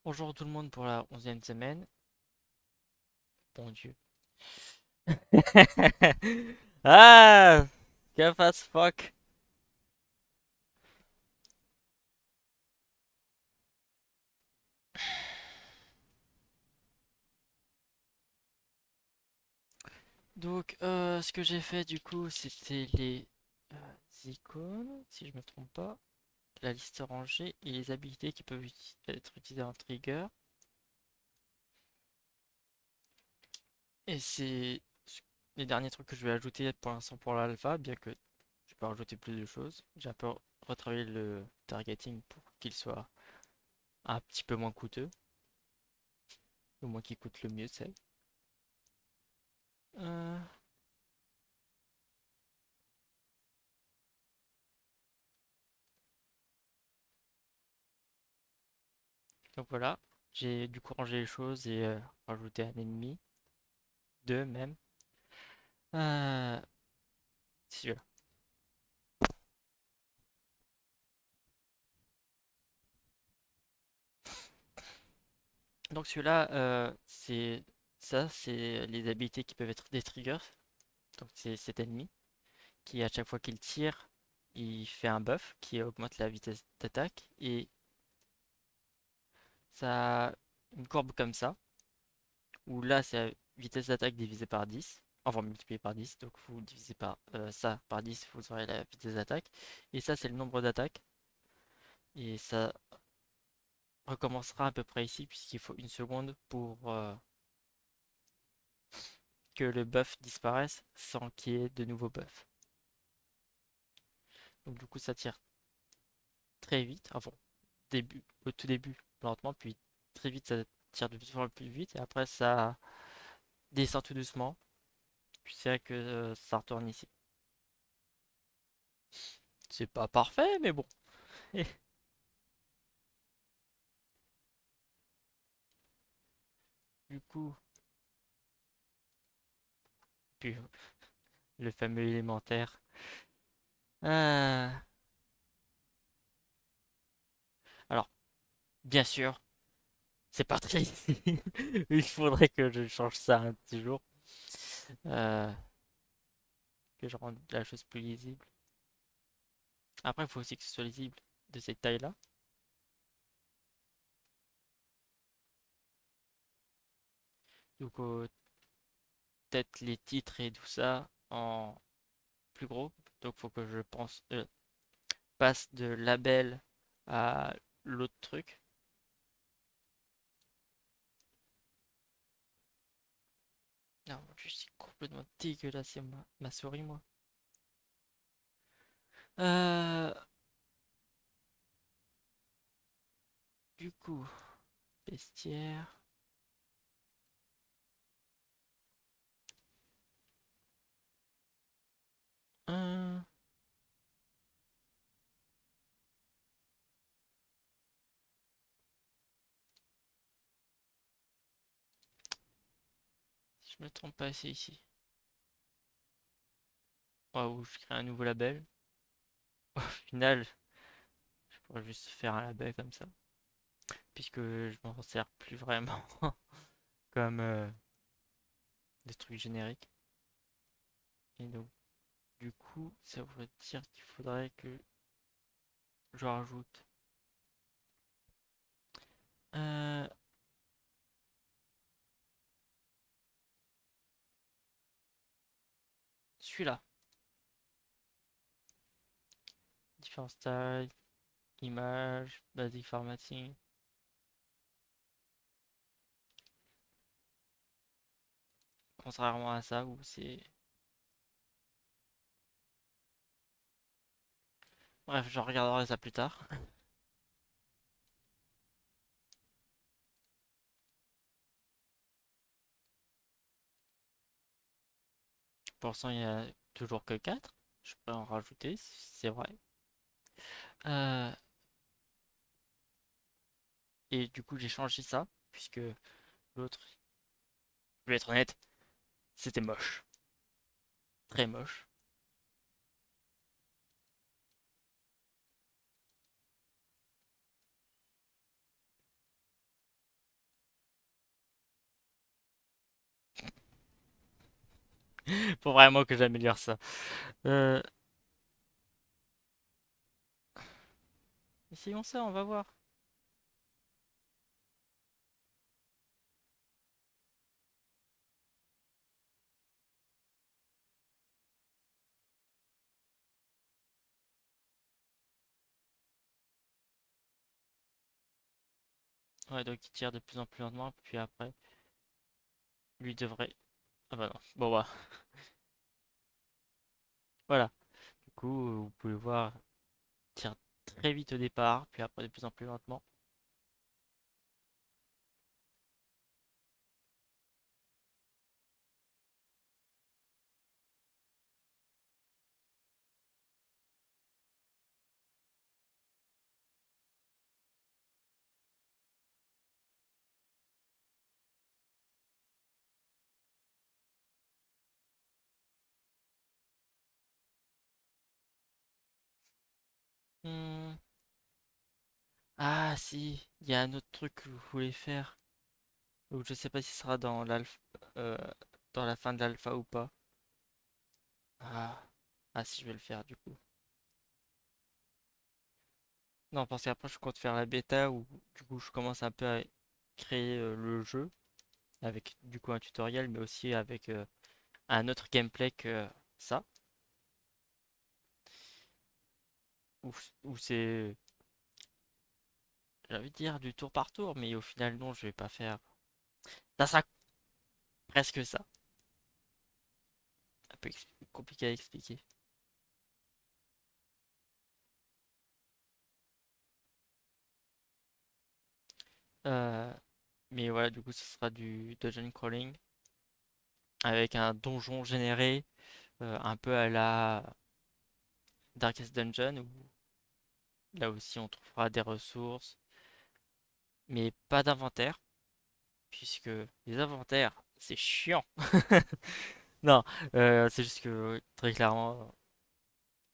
Bonjour tout le monde pour la 11e semaine. Bon Dieu. Ah! Gaffe as fuck. Donc, ce que j'ai fait du coup, c'était les icônes, si je me trompe pas, la liste rangée et les habilités qui peuvent être utilisées en trigger. Et c'est les derniers trucs que je vais ajouter pour l'instant pour l'alpha, bien que je peux rajouter plus de choses. J'ai un peu retravaillé le targeting pour qu'il soit un petit peu moins coûteux, au moins qu'il coûte le mieux, c'est. Euh, Donc voilà, j'ai du coup rangé les choses et rajouté un ennemi, deux même. Euh, Celui-là. Donc celui-là, c'est les habilités qui peuvent être des triggers. Donc c'est cet ennemi qui à chaque fois qu'il tire, il fait un buff qui augmente la vitesse d'attaque et ça a une courbe comme ça où là c'est la vitesse d'attaque divisée par 10. Enfin multiplié par 10, donc vous divisez par ça par 10, vous aurez la vitesse d'attaque. Et ça c'est le nombre d'attaques. Et ça recommencera à peu près ici, puisqu'il faut une seconde pour que le buff disparaisse sans qu'il y ait de nouveaux buffs. Donc du coup ça tire très vite, enfin au tout début lentement, puis très vite ça tire de plus en plus vite, et après ça descend tout doucement, puis c'est vrai que ça retourne ici. C'est pas parfait, mais bon. Du coup, puis le fameux élémentaire. Euh, Alors, bien sûr, c'est pas très il faudrait que je change ça un petit jour. Euh, que je rende la chose plus lisible. Après, il faut aussi que ce soit lisible de cette taille-là. Donc, peut-être les titres et tout ça en plus gros. Donc, il faut que je passe de label à l'autre truc. Non, je suis complètement dégueulasse, c'est ma souris, moi. Euh, du coup, bestiaire. Euh, Si je me trompe pas, c'est ici. Ou je crée un nouveau label. Au final, je pourrais juste faire un label comme ça. Puisque je m'en sers plus vraiment comme des trucs génériques. Et donc, du coup, ça voudrait dire qu'il faudrait que je rajoute euh, celui-là. Différents styles, images, basic formatting. Contrairement à ça où c'est. Bref, je regarderai ça plus tard. Pour l'instant, il y a toujours que 4. Je pourrais en rajouter, c'est vrai. Euh, et du coup, j'ai changé ça, puisque l'autre, je vais être honnête, c'était moche. Très moche. Faut vraiment que j'améliore ça. Euh, Essayons ça, on va voir. Ouais, donc il tire de plus en plus lentement, puis après, lui devrait... Ah bah non. Bon bah, voilà. Du coup, vous pouvez voir, il tire très vite au départ, puis après de plus en plus lentement. Hmm. Ah si, il y a un autre truc que vous voulez faire. Donc je sais pas si ce sera dans l'alpha, euh, dans la fin de l'alpha ou pas. Ah. Ah si, je vais le faire du coup. Non, parce qu'après je compte faire la bêta où du coup je commence un peu à créer le jeu avec du coup un tutoriel mais aussi avec un autre gameplay que ça où c'est j'ai envie de dire du tour par tour mais au final non, je vais pas faire. Ça sera presque ça. Un peu compliqué à expliquer. Euh, mais voilà, du coup ce sera du dungeon crawling avec un donjon généré un peu à la Darkest Dungeon où là aussi on trouvera des ressources mais pas d'inventaire puisque les inventaires c'est chiant. Non, c'est juste que très clairement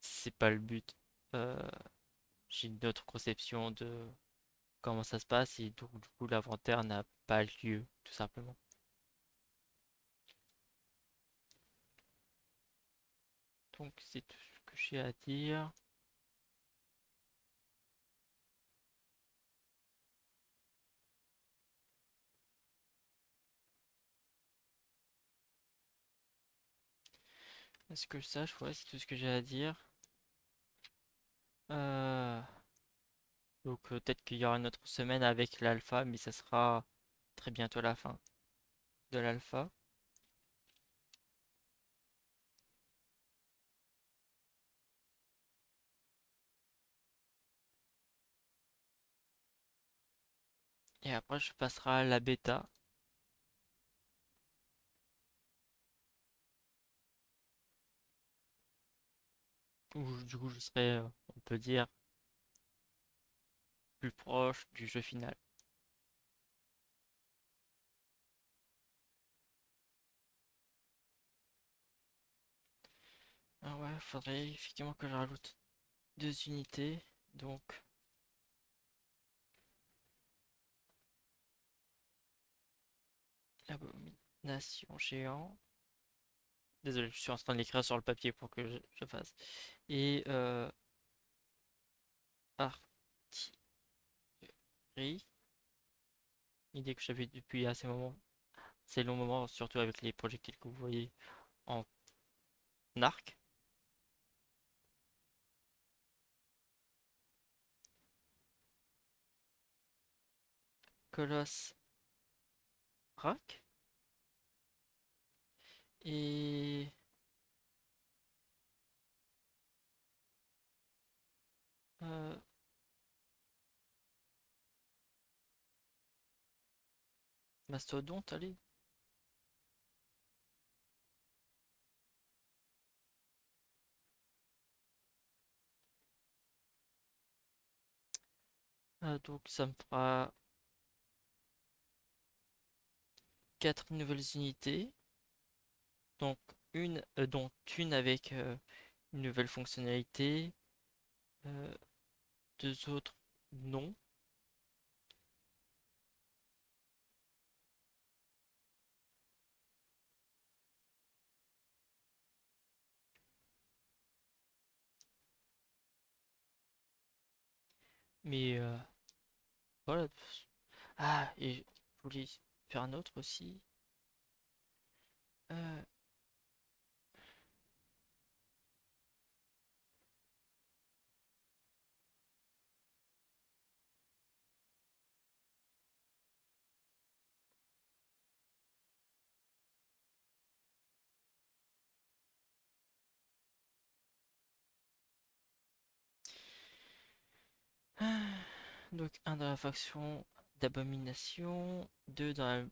c'est pas le but. Euh, j'ai une autre conception de comment ça se passe et donc du coup l'inventaire n'a pas lieu tout simplement. Donc c'est tout ce que j'ai à dire. Est-ce que ça, je vois, c'est tout ce que j'ai à dire. Euh, donc peut-être qu'il y aura une autre semaine avec l'alpha, mais ça sera très bientôt la fin de l'alpha. Et après, je passerai à la bêta, où du coup je serai, on peut dire, plus proche du jeu final. Ah ouais, faudrait effectivement que je rajoute 2 unités. Donc, l'abomination géant. Désolé, je suis en train de l'écrire sur le papier pour que je fasse. Et artillerie. Idée que j'avais depuis assez moment. Ces longs moments, surtout avec les projectiles que vous voyez en arc. Colosse rock. Et euh, mastodonte, allez. Donc ça me fera 4 nouvelles unités. Donc dont une avec une nouvelle fonctionnalité. euh, Deux autres non. Mais voilà. Ah, et je voulais faire un autre aussi. Euh, donc un dans la faction d'abomination, deux dans la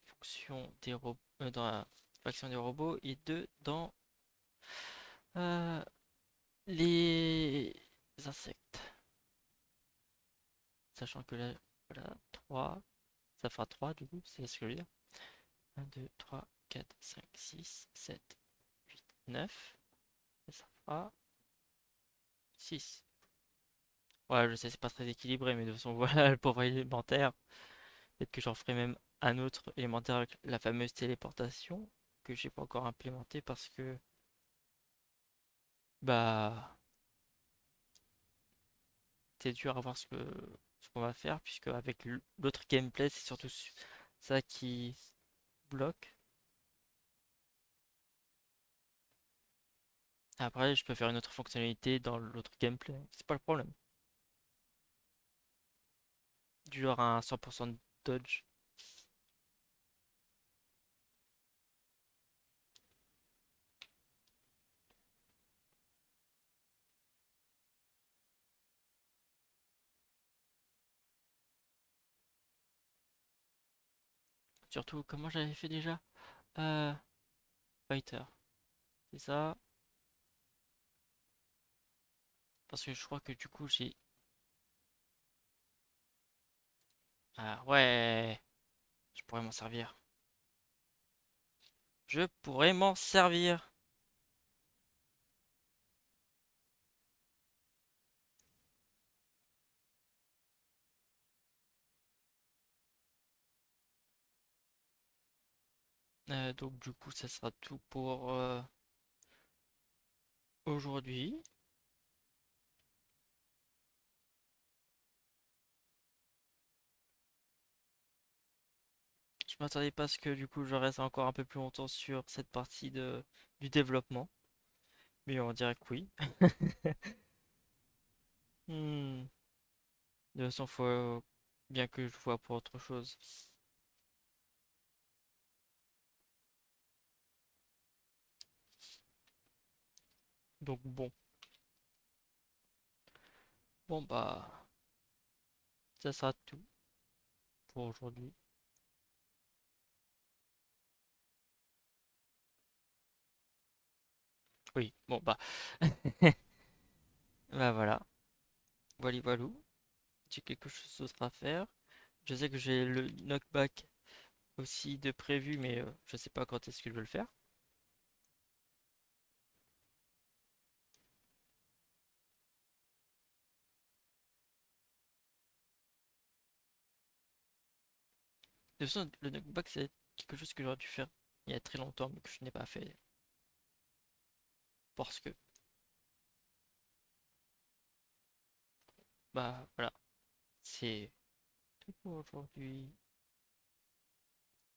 fonction des robots, dans la faction des robots et deux dans euh, les insectes. Sachant que là, voilà, 3, ça fera 3 du coup, c'est ce que je veux dire. Un, 2, 3, 4, 5, 6, 7, 8, 9. Et ça fera 6. Ouais, je sais, c'est pas très équilibré, mais de toute façon, voilà le pauvre élémentaire. Peut-être que j'en ferai même un autre élémentaire avec la fameuse téléportation que j'ai pas encore implémenté parce que, bah, c'est dur à voir ce qu'on va faire, puisque avec l'autre gameplay, c'est surtout ça qui bloque. Après, je peux faire une autre fonctionnalité dans l'autre gameplay, c'est pas le problème. Du genre un 100% de dodge. Surtout, comment j'avais fait déjà? Euh, Fighter. C'est ça. Parce que je crois que du coup, j'ai... Ah ouais, je pourrais m'en servir. Je pourrais m'en servir. Donc du coup, ça sera tout pour aujourd'hui. Je m'attendais pas à ce que du coup je reste encore un peu plus longtemps sur cette partie du développement. Mais on dirait que oui. Hmm. De toute façon, faut bien que je vois pour autre chose. Donc bon. Bon bah, ça sera tout pour aujourd'hui. Oui, bon bah. Bah voilà. Voilà, voilou. J'ai quelque chose d'autre à faire. Je sais que j'ai le knockback aussi de prévu, mais je sais pas quand est-ce que je vais le faire. De toute façon, le knockback, c'est quelque chose que j'aurais dû faire il y a très longtemps, mais que je n'ai pas fait. Parce que, bah voilà, c'est tout pour aujourd'hui.